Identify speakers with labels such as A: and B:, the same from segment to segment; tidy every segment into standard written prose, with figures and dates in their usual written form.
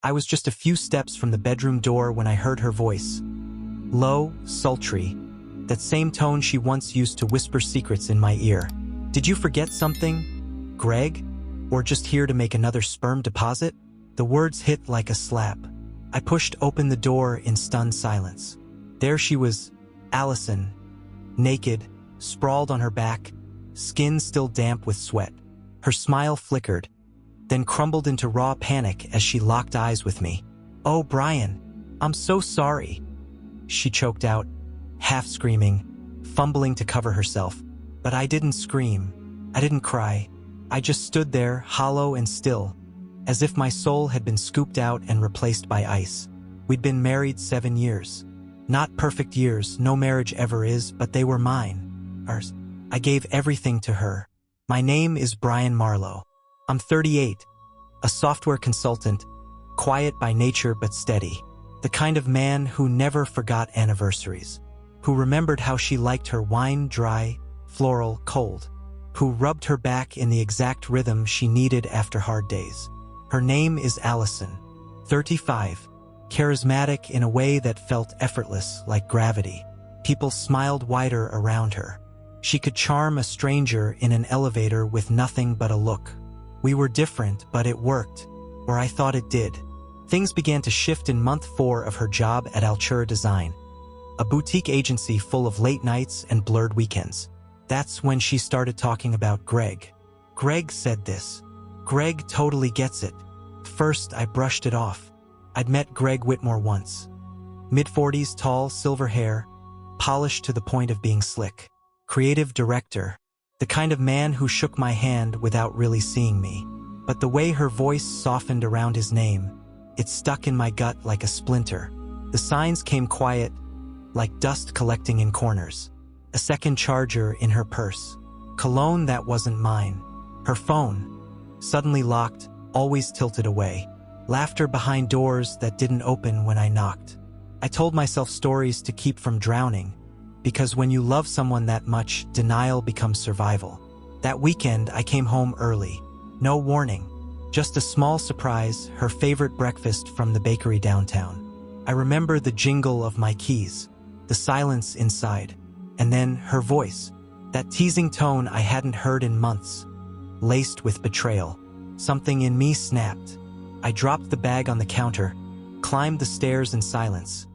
A: I was just a few steps from the bedroom door when I heard her voice. Low, sultry, that same tone she once used to whisper secrets in my ear. "Did you forget something, Greg? Or just here to make another sperm deposit?" The words hit like a slap. I pushed open the door in stunned silence. There she was, Allison, naked, sprawled on her back, skin still damp with sweat. Her smile flickered, then crumbled into raw panic as she locked eyes with me. "Oh, Brian, I'm so sorry," she choked out, half screaming, fumbling to cover herself. But I didn't scream. I didn't cry. I just stood there, hollow and still, as if my soul had been scooped out and replaced by ice. We'd been married 7 years. Not perfect years, no marriage ever is, but they were mine. Ours. I gave everything to her. My name is Brian Marlowe. I'm 38, a software consultant, quiet by nature but steady. The kind of man who never forgot anniversaries, who remembered how she liked her wine dry, floral, cold, who rubbed her back in the exact rhythm she needed after hard days. Her name is Allison, 35, charismatic in a way that felt effortless like gravity. People smiled wider around her. She could charm a stranger in an elevator with nothing but a look. We were different, but it worked, or I thought it did. Things began to shift in month 4 of her job at Altura Design, a boutique agency full of late nights and blurred weekends. That's when she started talking about Greg. "Greg said this. Greg totally gets it." First, I brushed it off. I'd met Greg Whitmore once. Mid-40s, tall, silver hair, polished to the point of being slick. Creative director, the kind of man who shook my hand without really seeing me. But the way her voice softened around his name, it stuck in my gut like a splinter. The signs came quiet, like dust collecting in corners. A second charger in her purse. Cologne that wasn't mine. Her phone, suddenly locked, always tilted away. Laughter behind doors that didn't open when I knocked. I told myself stories to keep from drowning, because when you love someone that much, denial becomes survival. That weekend, I came home early. No warning. Just a small surprise, her favorite breakfast from the bakery downtown. I remember the jingle of my keys, the silence inside, and then her voice, that teasing tone I hadn't heard in months, laced with betrayal. Something in me snapped. I dropped the bag on the counter, climbed the stairs in silence.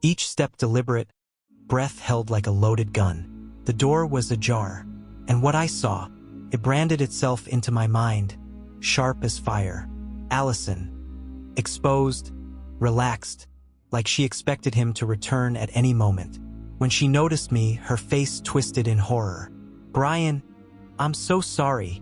A: Each step deliberate, breath held like a loaded gun. The door was ajar, and what I saw, it branded itself into my mind, sharp as fire. Allison, exposed, relaxed, like she expected him to return at any moment. When she noticed me, her face twisted in horror. "Brian, I'm so sorry,"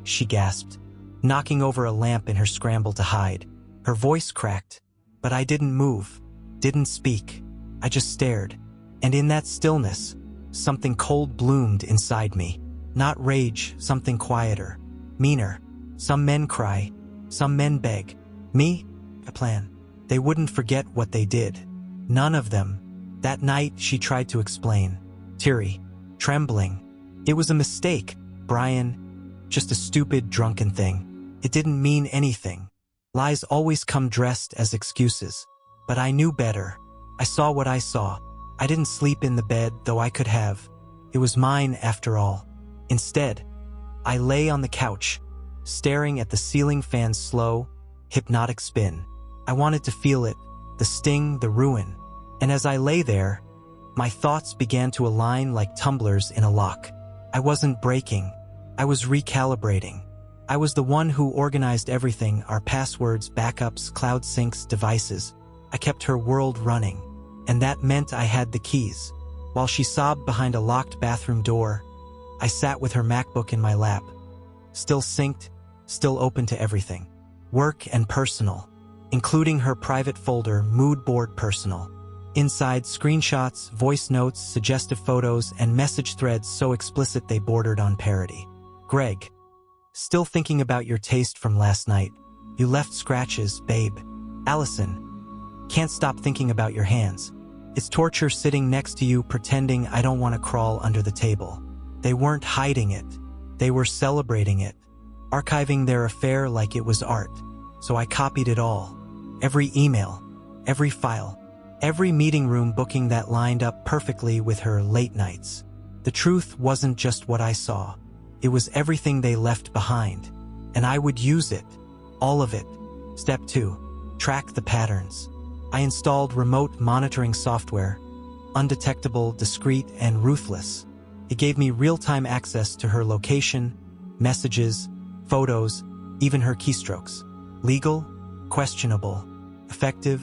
A: she gasped, knocking over a lamp in her scramble to hide. Her voice cracked, but I didn't move, didn't speak. I just stared, and in that stillness, something cold bloomed inside me. Not rage, something quieter, meaner. Some men cry, some men beg. Me? A plan. They wouldn't forget what they did. None of them. That night, she tried to explain. Teary, trembling. "It was a mistake, Brian. Just a stupid, drunken thing. It didn't mean anything." Lies always come dressed as excuses. But I knew better. I saw what I saw. I didn't sleep in the bed, though I could have. It was mine after all. Instead, I lay on the couch, staring at the ceiling fan's slow, hypnotic spin. I wanted to feel it, the sting, the ruin. And as I lay there, my thoughts began to align like tumblers in a lock. I wasn't breaking. I was recalibrating. I was the one who organized everything, our passwords, backups, cloud syncs, devices. I kept her world running, and that meant I had the keys. While she sobbed behind a locked bathroom door, I sat with her MacBook in my lap, still synced, still open to everything. Work and personal, including her private folder, mood board personal. Inside, screenshots, voice notes, suggestive photos, and message threads so explicit they bordered on parody. "Greg, still thinking about your taste from last night. You left scratches, babe." "Allison, can't stop thinking about your hands. It's torture sitting next to you pretending I don't want to crawl under the table." They weren't hiding it. They were celebrating it, archiving their affair like it was art. So I copied it all. Every email, every file, every meeting room booking that lined up perfectly with her late nights. The truth wasn't just what I saw. It was everything they left behind. And I would use it. All of it. Step 2. Track the patterns. I installed remote monitoring software. Undetectable, discreet, and ruthless. It gave me real-time access to her location, messages, photos, even her keystrokes. Legal? Questionable. Effective?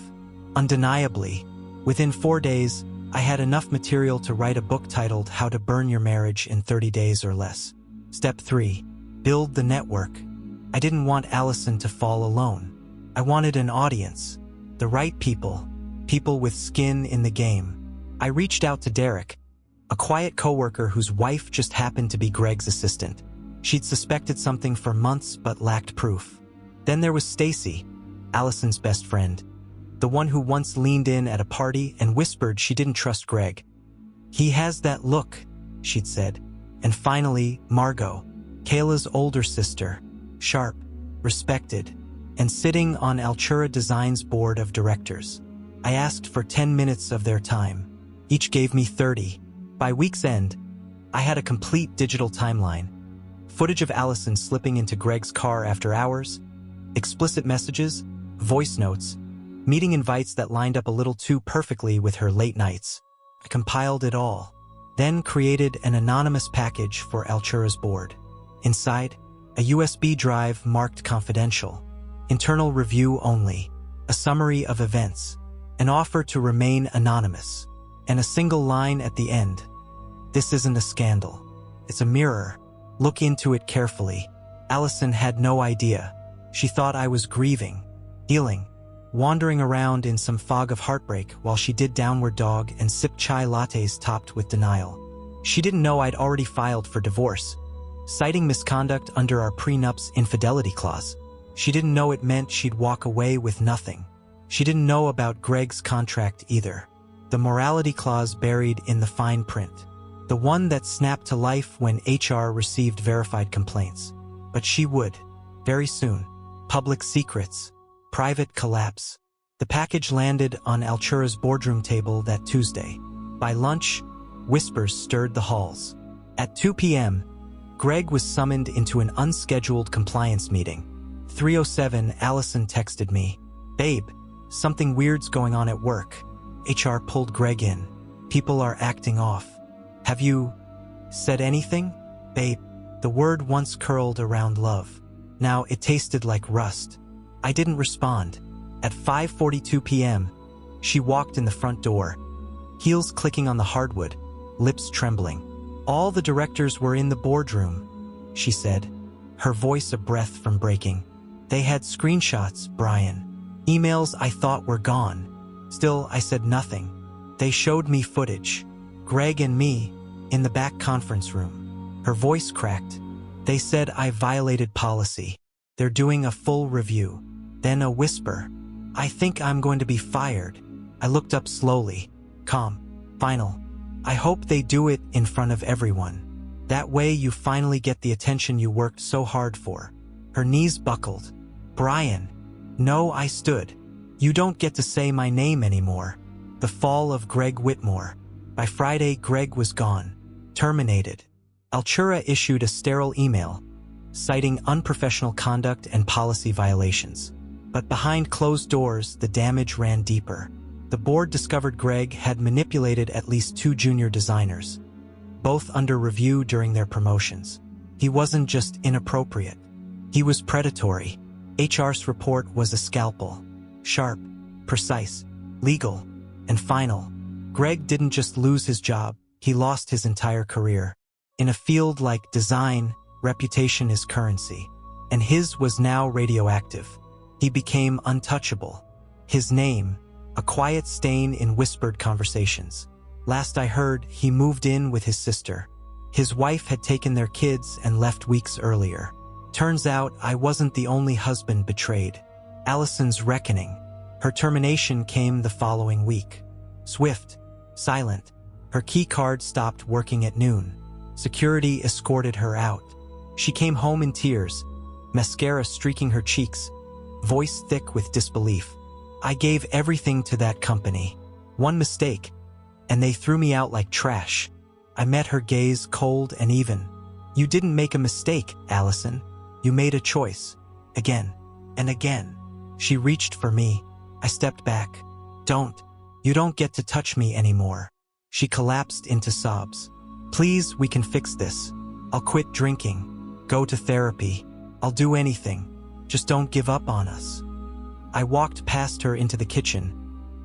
A: Undeniably. Within 4 days, I had enough material to write a book titled How to Burn Your Marriage in 30 Days or Less. Step 3. Build the network. I didn't want Allison to fall alone. I wanted an audience. The right people. People with skin in the game. I reached out to Derek, a quiet coworker whose wife just happened to be Greg's assistant. She'd suspected something for months but lacked proof. Then there was Stacy, Allison's best friend, the one who once leaned in at a party and whispered she didn't trust Greg. "He has that look," she'd said. And finally, Margot, Kayla's older sister, sharp, respected, and sitting on Altura Design's board of directors. I asked for 10 minutes of their time. Each gave me 30. By week's end, I had a complete digital timeline. Footage of Allison slipping into Greg's car after hours, explicit messages, voice notes, meeting invites that lined up a little too perfectly with her late nights. I compiled it all, then created an anonymous package for Altura's board. Inside, a USB drive marked confidential, internal review only, a summary of events, an offer to remain anonymous, and a single line at the end. "This isn't a scandal. It's a mirror. Look into it carefully." Allison had no idea. She thought I was grieving, healing, wandering around in some fog of heartbreak while she did downward dog and sipped chai lattes topped with denial. She didn't know I'd already filed for divorce, citing misconduct under our prenup's infidelity clause. She didn't know it meant she'd walk away with nothing. She didn't know about Greg's contract either. The morality clause buried in the fine print. The one that snapped to life when HR received verified complaints. But she would. Very soon. Public secrets. Private collapse. The package landed on Altura's boardroom table that Tuesday. By lunch, whispers stirred the halls. At 2 p.m., Greg was summoned into an unscheduled compliance meeting. 3:07, Allison texted me. "Babe, something weird's going on at work." HR pulled Greg in. "People are acting off. Have you said anything?" "Babe." The word once curled around love. Now it tasted like rust. I didn't respond. At 5:42 p.m., she walked in the front door, heels clicking on the hardwood, lips trembling. "All the directors were in the boardroom," she said, her voice a breath from breaking. "They had screenshots, Brian. Emails I thought were gone. Still, I said nothing. They showed me footage. Greg and me, in the back conference room." Her voice cracked. "They said I violated policy. They're doing a full review." Then a whisper. "I think I'm going to be fired." I looked up slowly. Calm. Final. "I hope they do it in front of everyone. That way you finally get the attention you worked so hard for." Her knees buckled. "Brian." "No," I stood. "You don't get to say my name anymore." The fall of Greg Whitmore. By Friday, Greg was gone. Terminated. Altura issued a sterile email, citing unprofessional conduct and policy violations. But behind closed doors, the damage ran deeper. The board discovered Greg had manipulated at least 2 junior designers, both under review during their promotions. He wasn't just inappropriate. He was predatory. HR's report was a scalpel. Sharp, precise, legal, and final. Greg didn't just lose his job, he lost his entire career. In a field like design, reputation is currency. And his was now radioactive. He became untouchable. His name, a quiet stain in whispered conversations. Last I heard, he moved in with his sister. His wife had taken their kids and left weeks earlier. Turns out I wasn't the only husband betrayed. Allison's reckoning. Her termination came the following week. Swift, silent. Her key card stopped working at noon. Security escorted her out. She came home in tears, mascara streaking her cheeks, voice thick with disbelief. I gave everything to that company. One mistake, and they threw me out like trash. I met her gaze cold and even. You didn't make a mistake, Allison. You made a choice. Again and again. She reached for me. I stepped back. Don't. You don't get to touch me anymore. She collapsed into sobs. Please, we can fix this. I'll quit drinking. Go to therapy. I'll do anything. Just don't give up on us. I walked past her into the kitchen,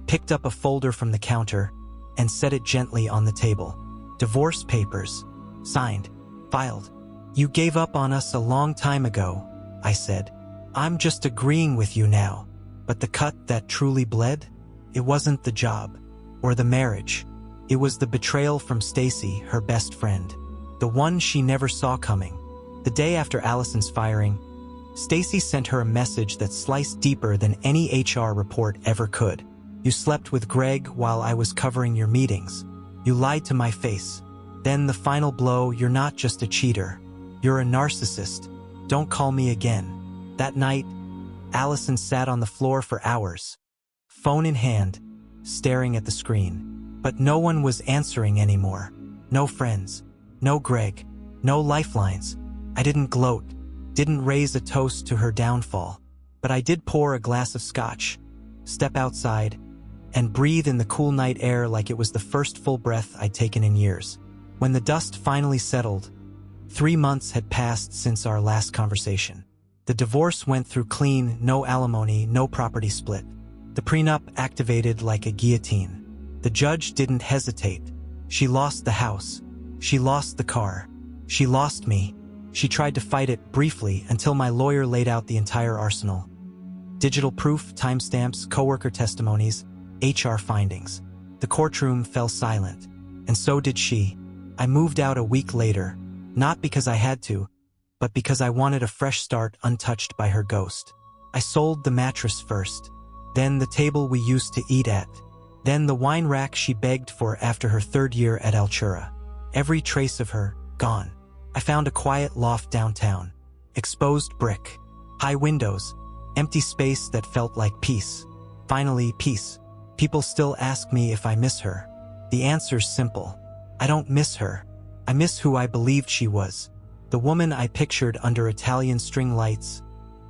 A: picked up a folder from the counter, and set it gently on the table. Divorce papers. Signed. Filed. You gave up on us a long time ago, I said. I'm just agreeing with you now. But the cut that truly bled? It wasn't the job or the marriage. It was the betrayal from Stacy, her best friend. The one she never saw coming. The day after Allison's firing, Stacy sent her a message that sliced deeper than any HR report ever could. You slept with Greg while I was covering your meetings. You lied to my face. Then the final blow, you're not just a cheater. You're a narcissist. Don't call me again. That night, Allison sat on the floor for hours, phone in hand, staring at the screen. But no one was answering anymore. No friends. No Greg. No lifelines. I didn't gloat, didn't raise a toast to her downfall. But I did pour a glass of scotch, step outside, and breathe in the cool night air like it was the first full breath I'd taken in years. When the dust finally settled, 3 months had passed since our last conversation. The divorce went through clean, no alimony, no property split. The prenup activated like a guillotine. The judge didn't hesitate. She lost the house. She lost the car. She lost me. She tried to fight it briefly until my lawyer laid out the entire arsenal. Digital proof, timestamps, coworker testimonies, HR findings. The courtroom fell silent, and so did she. I moved out a week later, not because I had to, but because I wanted a fresh start untouched by her ghost. I sold the mattress first, then the table we used to eat at, then the wine rack she begged for after her 3rd year at Altura. Every trace of her, gone. I found a quiet loft downtown. Exposed brick. High windows. Empty space that felt like peace. Finally, peace. People still ask me if I miss her. The answer's simple. I don't miss her. I miss who I believed she was. The woman I pictured under Italian string lights,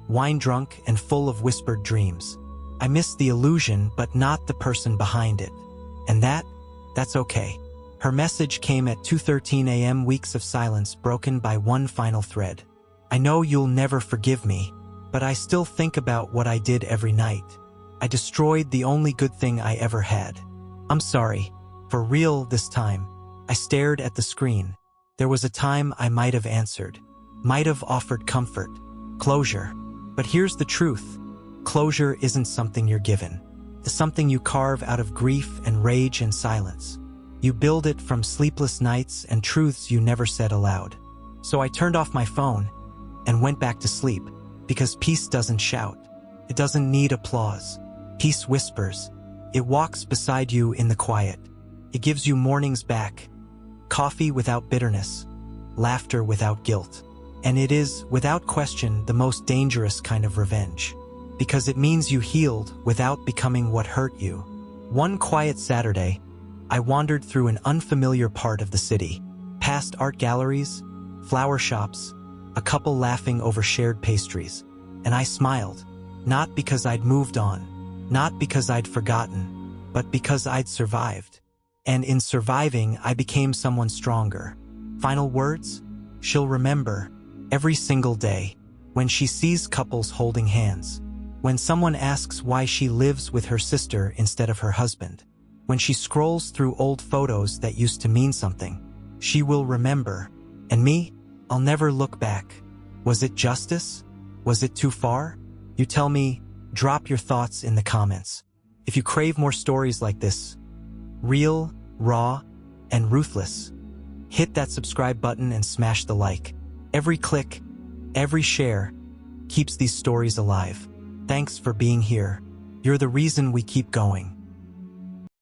A: wine-drunk and full of whispered dreams. I miss the illusion, but not the person behind it. And that's okay. Her message came at 2:13 a.m., weeks of silence broken by one final thread. I know you'll never forgive me, but I still think about what I did every night. I destroyed the only good thing I ever had. I'm sorry. For real this time. I stared at the screen. There was a time I might have answered, might have offered comfort, closure. But here's the truth. Closure isn't something you're given. It's something you carve out of grief and rage and silence. You build it from sleepless nights and truths you never said aloud. So I turned off my phone and went back to sleep, because peace doesn't shout. It doesn't need applause. Peace whispers. It walks beside you in the quiet. It gives you mornings back. Coffee without bitterness, laughter without guilt. And it is, without question, the most dangerous kind of revenge. Because it means you healed without becoming what hurt you. One quiet Saturday, I wandered through an unfamiliar part of the city, past art galleries, flower shops, a couple laughing over shared pastries. And I smiled, not because I'd moved on, not because I'd forgotten, but because I'd survived. And in surviving, I became someone stronger. Final words? She'll remember, every single day, when she sees couples holding hands, when someone asks why she lives with her sister instead of her husband, when she scrolls through old photos that used to mean something, she will remember. And me? I'll never look back. Was it justice? Was it too far? You tell me. Drop your thoughts in the comments. If you crave more stories like this, real, raw, and ruthless, hit that subscribe button and smash the like. Every click, every share, keeps these stories alive. Thanks for being here. You're the reason we keep going.